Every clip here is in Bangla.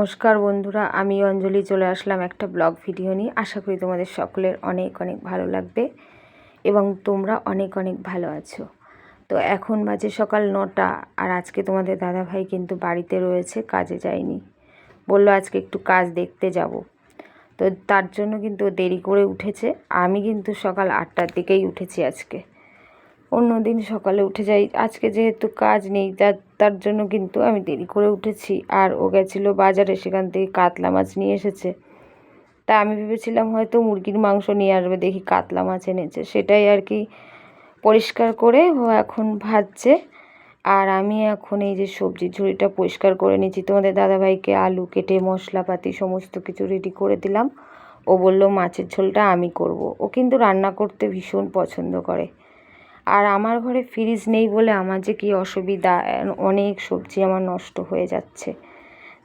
নমস্কার বন্ধুরা, আমি অঞ্জলি চলে আসলাম একটা ব্লগ ভিডিও নিয়ে। আশা করি তোমাদের সকলের অনেক অনেক ভালো লাগবে এবং তোমরা অনেক অনেক ভালো আছো। তো এখন বাজে সকাল 9টা, আর আজকে তোমাদের দাদাভাই কিন্তু বাড়িতে রয়েছে, কাজে যায়নি। বললো আজকে একটু কাজ দেখতে যাব, তো তার জন্য কিন্তু দেরি করে উঠেছে। আমি কিন্তু সকাল 8টার দিকেই উঠেছি আজকে। অন্য দিন সকালে উঠে যাই, আজকে যেহেতু কাজ নেই তার জন্য কিন্তু আমি দেরি করে উঠেছি। আর ও গেছিলো বাজারে, সেখান থেকে কাতলা মাছ নিয়ে এসেছে। তা আমি ভেবেছিলাম হয়তো মুরগির মাংস নিয়ে আসবে, দেখি কাতলা মাছ এনেছে। সেটাই আর কি পরিষ্কার করে ও এখন ভাজছে। আর আমি এখন এই যে সবজির ঝুড়িটা পরিষ্কার করে নিচ্ছি। তোমাদের দাদাভাইকে আলু কেটে মশলাপাতি সমস্ত কিছু রেডি করে দিলাম। ও বলল মাছের ঝোলটা আমি করব। ও কিন্তু রান্না করতে ভীষণ পছন্দ করে। আর আমার ঘরে ফ্রিজ নেই বলে আমার যে কী অসুবিধা, অনেক সবজি আমার নষ্ট হয়ে যাচ্ছে।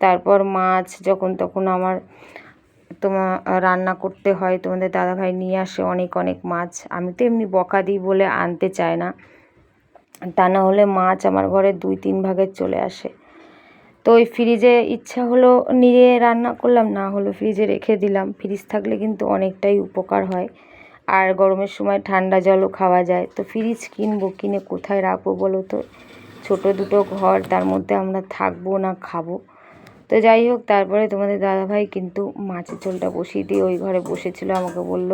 তারপর মাছ যখন তখন আমার রান্না করতে হয়। তোমাদের দাদাভাই নিয়ে আসে অনেক অনেক মাছ। আমি তো এমনি বকা দিই বলে আনতে চায় না, তা না হলে মাছ আমার ঘরে 2-3 ভাগের চলে আসে। তো ওই ফ্রিজে ইচ্ছা হলো নিয়ে রান্না করলাম, না হলো ফ্রিজে রেখে দিলাম। ফ্রিজ থাকলে কিন্তু অনেকটাই উপকার হয়, আর গরমের সময় ঠান্ডা জলও খাওয়া যায়। তো ফ্রিজ কিনবো, কিনে কোথায় রাখবো বলো তো? ছোট দুটো ঘর, তার মধ্যে আমরা থাকবো না খাবো? তো যাই হোক, তারপরে তোমাদের দাদাভাই কিন্তু মাছের ঝোলটা বসিয়ে দিয়ে ওই ঘরে বসেছিল। আমাকে বলল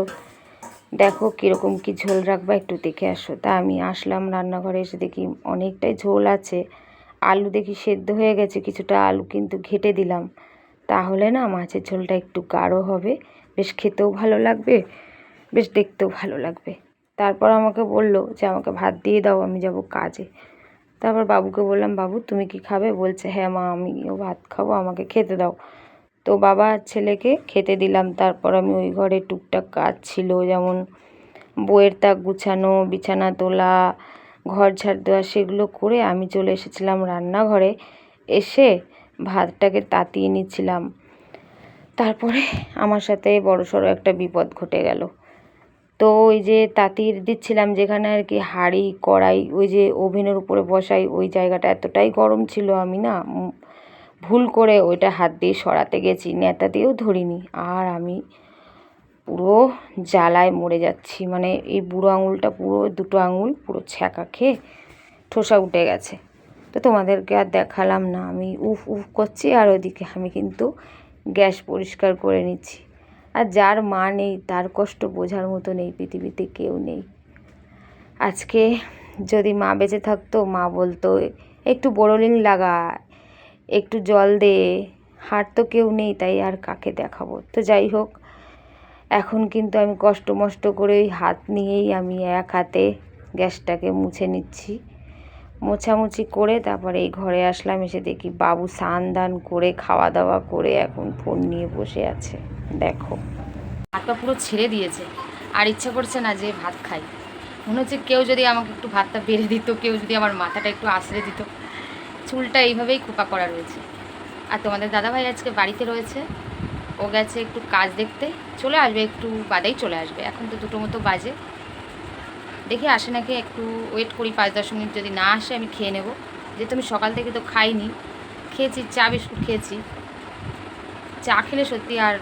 দেখো কীরকম কী ঝোল রাখবা, একটু দেখে আসো। তা আমি আসলাম রান্নাঘরে, এসে দেখি অনেকটাই ঝোল আছে। আলু দেখি সেদ্ধ হয়ে গেছে, কিছুটা আলু কিন্তু ঘেটে দিলাম, তাহলে না মাছের ঝোলটা একটু গাঢ় হবে, বেশ খেতেও ভালো লাগবে, বেশ দেখতেও ভালো লাগবে। তারপর আমাকে বলল যে আমাকে ভাত দিয়ে দাও, আমি যাব কাজে। তারপর বাবুকে বললাম, বাবু তুমি কি খাবে? বলছে হ্যাঁ মা, আমিও ভাত খাবো, আমাকে খেতে দাও। তো বাবা আর ছেলেকে খেতে দিলাম। তারপর আমি ওই ঘরে টুকটাক কাজ ছিল, যেমন বইয়ের তাক গুছানো, বিছানা তোলা, ঘর ঝাড় দেওয়া, সেগুলো করে আমি চলে এসেছিলাম রান্নাঘরে। এসে ভাতটাকে তাতিয়ে নিচ্ছিলাম। তারপরে আমার সাথে বড়সড় একটা বিপদ ঘটে গেল। তো ওই যে তাতিয়ে দিচ্ছিলাম যেখানে আর কি হাঁড়ি কড়াই ওই যে ওভেনের উপরে বসাই, ওই জায়গাটা এতটাই গরম ছিল, আমি না ভুল করে ওইটা হাত দিয়ে সরাতে গেছি, নেতা দিয়েও ধরিনি। আর আমি পুরো জ্বালায় মরে যাচ্ছি, মানে এই বুড়ো আঙুলটা পুরো, দুটো আঙুল পুরো ছ্যাঁকা খেয়ে ঠোসা উঠে গেছে। তো তোমাদেরকে আর দেখালাম না, আমি উফ উফ করছি, আর ওদিকে আমি কিন্তু গ্যাস পরিষ্কার করে নিচ্ছি। আর যার মা নেই তার কষ্ট বোঝার মতো নেই, পৃথিবীতে কেউ নেই। আজকে যদি মা বেঁচে থাকতো, মা বলতো একটু বোরোলিন লাগা, একটু জল দে। হার তো কেউ নেই, তাই আর কাকে দেখাবো? তো যাই হোক, এখন কিন্তু আমি কষ্ট মষ্ট করে ওই হাত নিয়েই আমি এক হাতে গ্যাসটাকে মুছে নিচ্ছি। মোছামুছি করে তারপরে এই ঘরে আসলাম। এসে দেখি বাবু স্নান দান করে খাওয়া দাওয়া করে এখন ফোন নিয়ে বসে আছে। দেখো হাতটা পুরো ছেড়ে দিয়েছে, আর ইচ্ছা করছে না যে ভাত খাই। মনে হচ্ছে কেউ যদি আমাকে একটু ভাতটা বেড়ে দিত, কেউ যদি আমার মাথাটা একটু আঁচড়ে দিত। চুলটা এইভাবেই খোপা করা রয়েছে। আর তোমাদের দাদাভাই আজকে বাড়িতে রয়েছে, ও গেছে একটু কাজ দেখতে, চলে আসবে একটু বাদেই চলে আসবে। এখন তো 2টো মতো বাজে, দেখি আসে নাকি, একটু ওয়েট করি 5-10 মিনিট। যদি না আসে আমি খেয়ে নেব, যেহেতু আমি সকাল থেকে তো খাইনি, খেয়েছি চা বিস্কুট খেয়েছি। চা খেলে সত্যি আর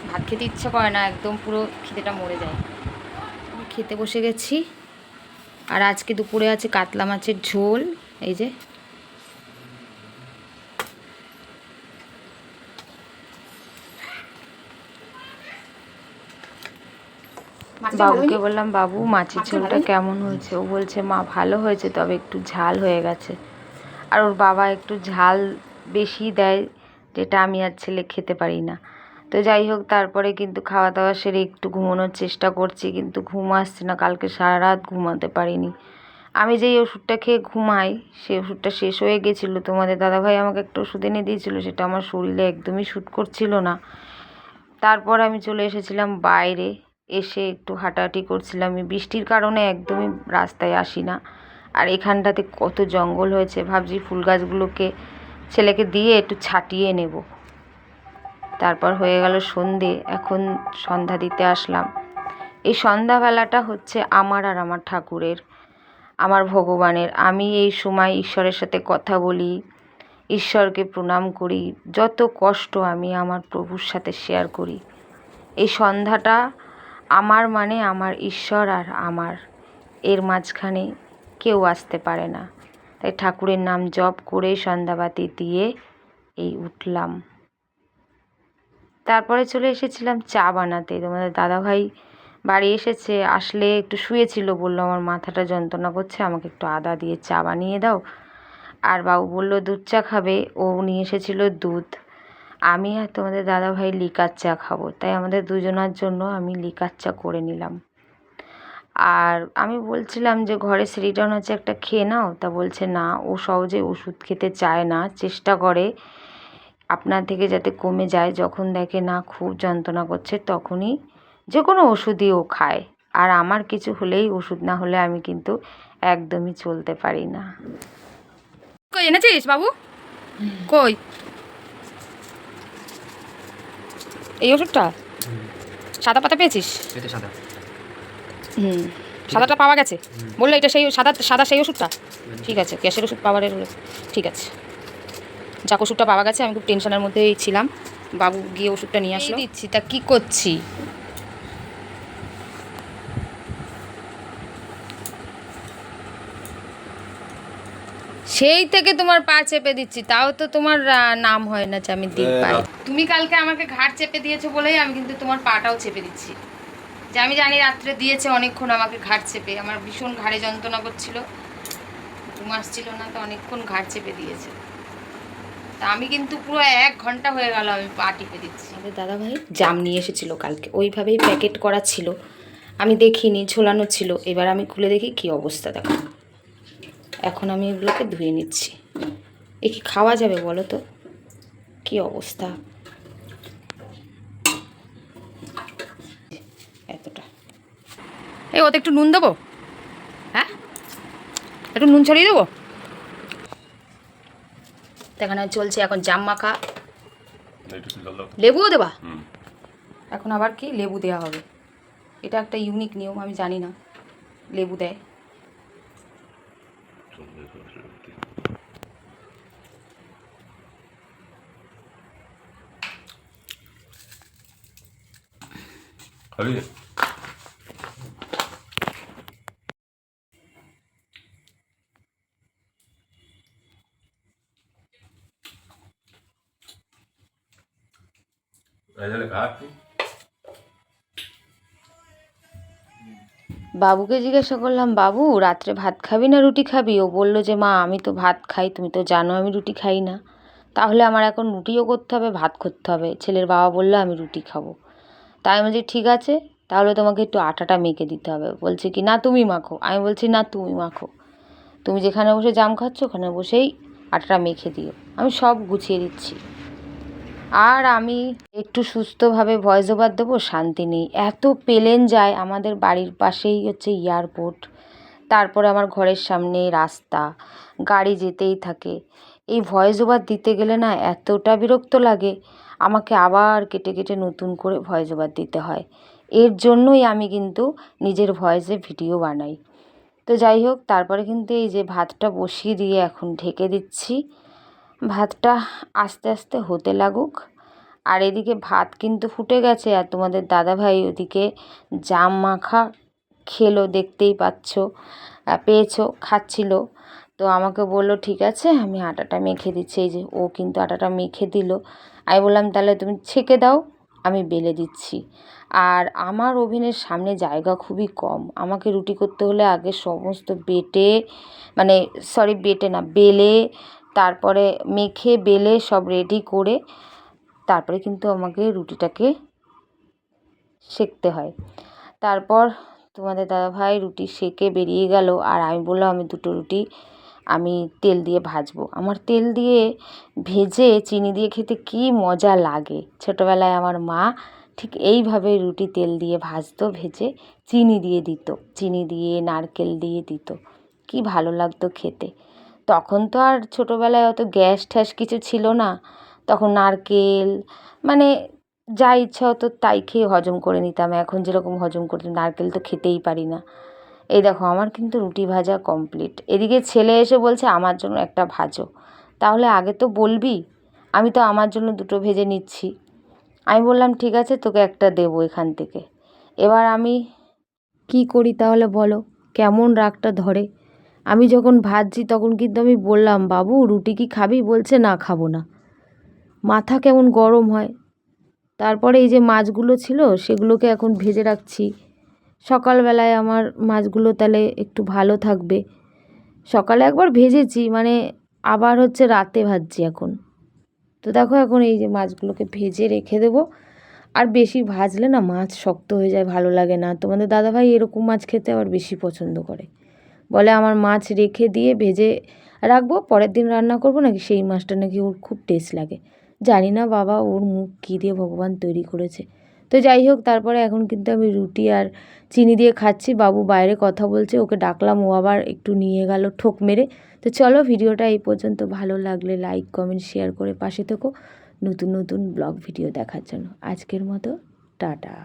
ভাত খেতে ইচ্ছা করে না, একদম পুরো খিদেটা মরে যায়। আমি খেতে বসে গেছি। আর আজকে দুপুরে আছে কাতলা মাছের ঝোল, এই যে বাবুকে বললাম, বাবু মাছের ঝোলটা কেমন হয়েছে? ও বলছে মা ভালো হয়েছে, তবে একটু ঝাল হয়ে গেছে। আর ওর বাবা একটু ঝাল বেশি দেয়, যেটা আমি আর ছেলে খেতে পারি না। তো যাই হোক, তারপরে কিন্তু খাওয়া দাওয়া সেরে একটু ঘুমানোর চেষ্টা করছি, কিন্তু ঘুম আসছে না। কালকে সারা রাত ঘুমাতে পারিনি। আমি যেই ওষুধটা খেয়ে ঘুমাই, সেই ওষুধটা শেষ হয়ে গেছিলো। তোমাদের দাদাভাই আমাকে একটা ওষুধ এনে দিয়েছিলো, সেটা আমার শরীরে একদমই শ্যুট করছিল না। তারপর আমি চলে এসেছিলাম বাইরে, এসে একটু হাঁটাহাঁটি করছিলাম। আমি বৃষ্টির কারণে একদমই রাস্তায় আসি না। আর এখানটাতে কত জঙ্গল হয়েছে, ভাবছি ফুল গাছগুলোকে ছেলেকে দিয়ে একটু ছাটিয়ে নেব। তারপর হয়ে গেল সন্ধে, এখন সন্ধ্যা দিতে আসলাম। এই সন্ধ্যাবেলাটা হচ্ছে আমার আর আমার ঠাকুরের, আমার ভগবানের। আমি এই সময় ঈশ্বরের সাথে কথা বলি, ঈশ্বরকে প্রণাম করি, যত কষ্ট আমি আমার প্রভুর সাথে শেয়ার করি। এই সন্ধ্যাটা আমার মানে আমার ঈশ্বর আর আমার, এর মাঝখানে কেউ আসতে পারে না। তাই ঠাকুরের নাম জপ করে সন্ধ্যাবাতি দিয়ে এই উঠলাম। তারপরে চলে এসেছিলাম চা বানাতে। তোমাদের দাদাভাই বাড়ি এসেছে, আসলে একটু শুয়েছিল, বললো আমার মাথাটা যন্ত্রণা করছে, আমাকে একটু আদা দিয়ে চা বানিয়ে দাও। আর বাবু বললো দুধ চা খাবে, ও নিয়ে এসেছিলো দুধ। আমি আর তোমাদের দাদাভাই লিকার চা খাবো, তাই আমাদের দুজনার জন্য আমি লিকার চা করে নিলাম। আর আমি বলছিলাম যে ঘরে সেরিডন আছে, একটা খেয়ে নাও। তা বলছে না, ও সহজে ওষুধ খেতে চায় না, চেষ্টা করে আপনার থেকে যাতে কমে যায়। যখন দেখে না খুব যন্ত্রণা করছে তখনই যে কোনো ওষুধই ও খায়। আর আমার কিছু হলেই, ওষুধ না হলে আমি কিন্তু একদমই চলতে পারি না। কই এনেছিস বাবু? কই এই ওষুধটা? সাদা পাতা পেয়েছিস? সাদা। সাদাটা পাওয়া গেছে বললে, এটা সেই সাদা সেই ওষুধটা? ঠিক আছে, গ্যাসের ওষুধ পাওয়ার ঠিক আছে, যাক ওষুধটা পাওয়া গেছে। আমি খুব টেনশনের মধ্যেই ছিলাম, বাবু গিয়ে ওষুধটা নিয়ে আসলো। দিচ্ছি, তা কি করছি? সেই থেকে তোমার পা চেপে দিচ্ছি, তাও তো তোমার নাম হয় না যে আমি দিই পাই। তুমি কালকে আমাকে ঘাড় চেপে দিয়েছো বলেই আমি কিন্তু তোমার পাটাও চেপে দিচ্ছি। যে আমি জানি রাত্রে দিয়েছে অনেকক্ষণ আমাকে ঘাড় চেপে, আমার ভীষণ ঘাড়ে যন্ত্রণা করছিল, ঘুম আসছিল না, তো অনেকক্ষণ ঘাড় চেপে দিয়েছে। তা আমি কিন্তু পুরো 1 ঘন্টা হয়ে গেল আমি পা টিপে দিচ্ছি। আমাদের দাদাভাই জাম নিয়ে এসেছিলো কালকে, ওইভাবেই প্যাকেট করা ছিল, আমি দেখিনি, ঝোলানো ছিল। এবার আমি খুলে দেখি কী অবস্থা, দেখো। এখন আমি এগুলোকে ধুয়ে নিচ্ছি। এ কি খাওয়া যাবে বলো তো? কি অবস্থা, এতটা। এই ওতে একটু নুন দেবো? হ্যাঁ, একটু নুন ছড়িয়ে দেবো। এখানে চলছে এখন জাম মাখা, লেবুও দেবা এখন? আবার কি লেবু দেওয়া হবে? এটা একটা ইউনিক নিয়ম, আমি জানি না লেবু দেয়। বাবুকে জিজ্ঞাসা করলাম, বাবু রাত্রে ভাত খাবি না রুটি খাবি? ও বললো যে মা আমি তো ভাত খাই, তুমি তো জানো আমি রুটি খাই না। তাহলে আমার এখন রুটিও করতে হবে, ভাত করতে হবে। ছেলের বাবা বললো আমি রুটি খাবো। তাই আমি বলছি ঠিক আছে, তাহলে তোমাকে একটু আটাটা মেখে দিতে হবে। বলছে কি না তুমি মাখো। আমি বলছি না তুমি মাখো, তুমি যেখানে বসে জাম খাচ্ছ ওখানে বসেই আটাটা মেখে দিও, আমি সব গুছিয়ে দিচ্ছি। আর আমি একটু সুস্থভাবে ভয়েস ওভার দেবো, শান্তি নেই। এত প্লেন যায়, আমাদের বাড়ির পাশেই হচ্ছে এয়ারপোর্ট, তারপরে আমার ঘরের সামনে রাস্তা, গাড়ি যেতেই থাকে। এই ভয়েস ওভার দিতে গেলে না এতটা বিরক্ত লাগে, আমাকে আবার কেটে কেটে নতুন করে ভয়েস ওভার দিতে হয়। এর জন্যই আমি কিন্তু নিজের ভয়েসে ভিডিও বানাই। তো যাই হোক, তারপরে কিন্তু এই যে ভাতটা বসিয়ে দিয়ে এখন ঢেকে দিচ্ছি, ভাতটা আস্তে আস্তে হতে লাগুক। আর এদিকে ভাত কিন্তু ফুটে গেছে, আর তোমাদের দাদাভাই ওদিকে জাম মাখা খেলো, দেখতেই পেয়েছো, খাচ্ছিল। তো আমাকে বললো ঠিক আছে আমি আটাটা মেখে দিচ্ছি। এই যে ও কিন্তু আটাটা মেখে দিল। আমি বললাম তাহলে তুমি ছেঁকে দাও, আমি বেলে দিচ্ছি। আর আমার ওভেনের সামনে জায়গা খুবই কম, আমাকে রুটি করতে হলে আগে সমস্ত বেলে, তারপরে মেখে বেলে সব রেডি করে তারপরে কিন্তু আমাকে রুটিটাকে সেঁকতে হয়। তারপর তোমাদের দাদাভাই রুটি সেঁকে বেরিয়ে গেল, আর আমি বললাম আমি 2টো রুটি আমি তেল দিয়ে ভাজবো। আমার তেল দিয়ে ভেজে চিনি দিয়ে খেতে কি মজা লাগে। ছোটোবেলায় আমার মা ঠিক এইভাবে রুটি তেল দিয়ে ভাজতো, ভেজে চিনি দিয়ে দিত, চিনি দিয়ে নারকেল দিয়ে দিত, কি ভালো লাগতো খেতে। তখন তো আর ছোটোবেলায় অত গ্যাস ট্যাস কিছু ছিল না, তখন নারকেল যা ইচ্ছা হতো তাই খেয়ে হজম করে নিতাম। এখন যেরকম হজম করতাম, নারকেল তো খেতেই পারি না। এই দেখো আমার কিন্তু রুটি ভাজা কমপ্লিট। এদিকে ছেলে এসে বলছে আমার জন্য একটা ভাজো, তাহলে আগে তো বলবি, আমি তো আমার জন্য দুটো ভেজে নিচ্ছি। আমি বললাম ঠিক আছে, তোকে একটা দেবো এখান থেকে। এবার আমি কি করি তাহলে বলো, কেমন রাগটা ধরে। আমি যখন ভাজছি তখন কিন্তু আমি বললাম, বাবু রুটি কি খাবি? বলছে না খাবো না। মাথা কেমন গরম হয়। তারপরে এই যে মাছগুলো ছিল সেগুলোকে এখন ভেজে রাখছি। সকালবেলায় আমার মাছগুলো তাহলে একটু ভালো থাকবে। সকালে একবার ভেজেছি, মানে আবার হচ্ছে রাতে ভাজছি এখন। তো দেখো এখন এই যে মাছগুলোকে ভেজে রেখে দেবো। আর বেশি ভাজলে না মাছ শক্ত হয়ে যায়, ভালো লাগে না। তোমাদের দাদাভাই এরকম মাছ খেতে আবার বেশি পছন্দ করে, বলে আমার মাছ রেখে দিয়ে ভেজে রাখবো, পরের দিন রান্না করবো নাকি সেই মাছটা নাকি ওর খুব টেস্ট লাগে। জানি না বাবা ওর মুখ কী দিয়ে ভগবান তৈরি করেছে। তো যাই হোক, তারপরে এখন কিন্তু আমি রুটি আর চিনি দিয়ে খাচ্ছি। বাবু বাইরে কথা বলছে, ওকে ডাকলাম, ও আবার একটু নিয়ে গেল ঠোক মেরে। তো চলো, ভিডিওটা এই পর্যন্ত। ভালো লাগলে লাইক কমেন্ট শেয়ার করে পাশে থেকো নতুন নতুন ব্লগ ভিডিও দেখার জন্য। আজকের মতো টাটা।